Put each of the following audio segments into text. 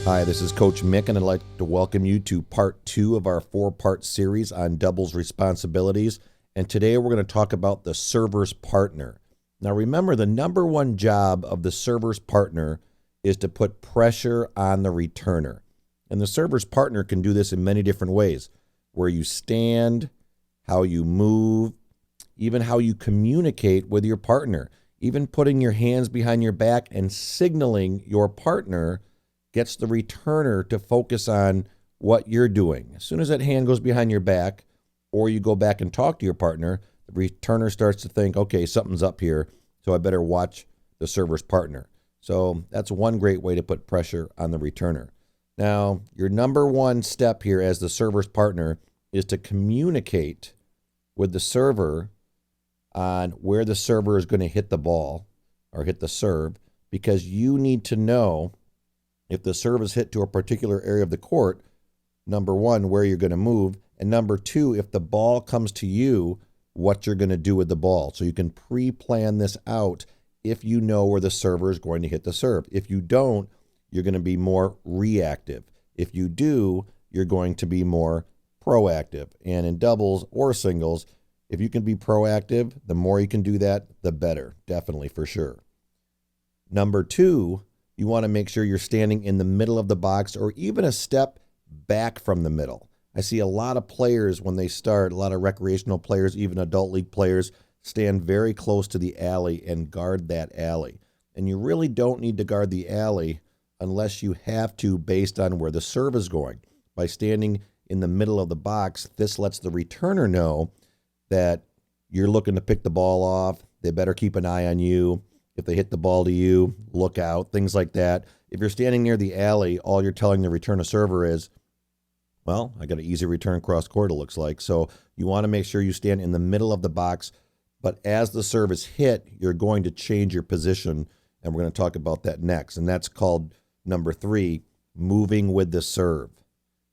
Hi, this is Coach Mick, and I'd like to welcome you to part 2 of our 4-part series on doubles responsibilities. And today we're going to talk about the server's partner. Now remember, the number one job of the server's partner is to put pressure on the returner. And the server's partner can do this in many different ways, where you stand, how you move, even how you communicate with your partner. Even putting your hands behind your back and signaling your partner gets the returner to focus on what you're doing. As soon as that hand goes behind your back, or you go back and talk to your partner, the returner starts to think, okay, something's up here, so I better watch the server's partner. So that's one great way to put pressure on the returner. Now, your number one step here as the server's partner is to communicate with the server on where the server is going to hit the ball or hit the serve, because you need to know if the serve is hit to a particular area of the court, number one, where you're going to move, and number two, if the ball comes to you, what you're going to do with the ball. So you can pre-plan this out if you know where the server is going to hit the serve. If you don't, you're going to be more reactive. If you do, you're going to be more proactive. And in doubles or singles, if you can be proactive, the more you can do that, the better. Definitely, for sure. Number two, you want to make sure you're standing in the middle of the box or even a step back from the middle. I see a lot of players when they start, a lot of recreational players, even adult league players, stand very close to the alley and guard that alley. And you really don't need to guard the alley unless you have to, based on where the serve is going. By standing in the middle of the box, this lets the returner know that you're looking to pick the ball off. They better keep an eye on you. If they hit the ball to you, look out, things like that. If you're standing near the alley, all you're telling the returner server is, well, I got an easy return cross court, it looks like. So you want to make sure you stand in the middle of the box, but as the serve is hit, you're going to change your position, and we're going to talk about that next. And that's called number 3, moving with the serve.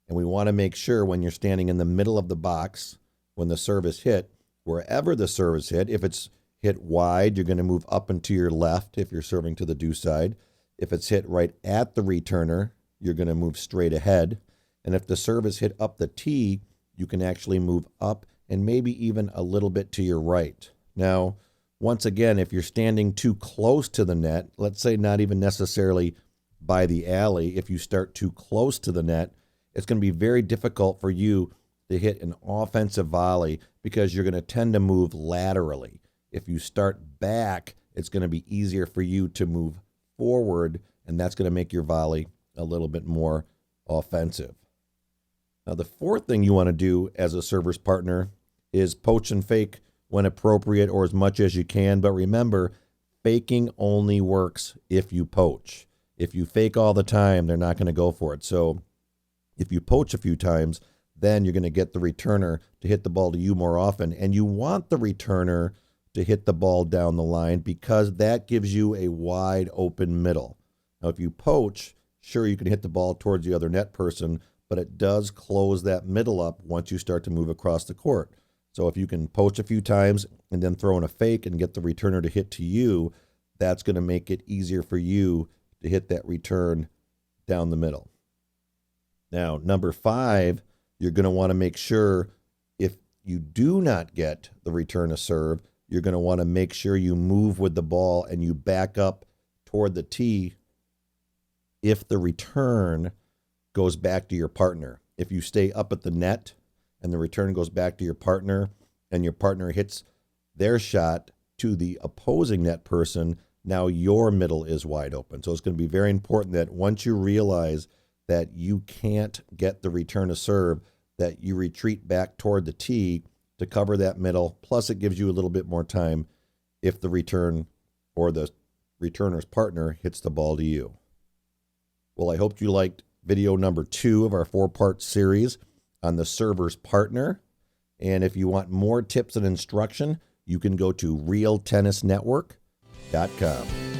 And we want to make sure when you're standing in the middle of the box, when the serve is hit, wherever the serve is hit, if it's hit wide, you're going to move up and to your left if you're serving to the deuce side. If it's hit right at the returner, you're going to move straight ahead. And if the serve is hit up the tee, you can actually move up and maybe even a little bit to your right. Now, once again, if you're standing too close to the net, let's say not even necessarily by the alley, if you start too close to the net, it's going to be very difficult for you to hit an offensive volley because you're going to tend to move laterally. If you start back, it's going to be easier for you to move forward, and that's going to make your volley a little bit more offensive. Now, the fourth thing you want to do as a server's partner is poach and fake when appropriate or as much as you can. But remember, faking only works if you poach. If you fake all the time, they're not going to go for it. So if you poach a few times, then you're going to get the returner to hit the ball to you more often. And you want the returner to hit the ball down the line because that gives you a wide open middle. Now, if you poach, sure, you can hit the ball towards the other net person, but it does close that middle up once you start to move across the court. So if you can poach a few times and then throw in a fake and get the returner to hit to you, that's going to make it easier for you to hit that return down the middle. Now, number 5, you're going to want to make sure if you do not get the return to serve, you're going to want to make sure you move with the ball and you back up toward the tee if the return goes back to your partner. If you stay up at the net and the return goes back to your partner and your partner hits their shot to the opposing net person, now your middle is wide open. So it's going to be very important that once you realize that you can't get the return to serve, that you retreat back toward the tee to cover that middle. Plus, it gives you a little bit more time if the return or the returner's partner hits the ball to you. Well, I hope you liked video number 2 of our 4-part series on the server's partner. And if you want more tips and instruction, you can go to realtennisnetwork.com.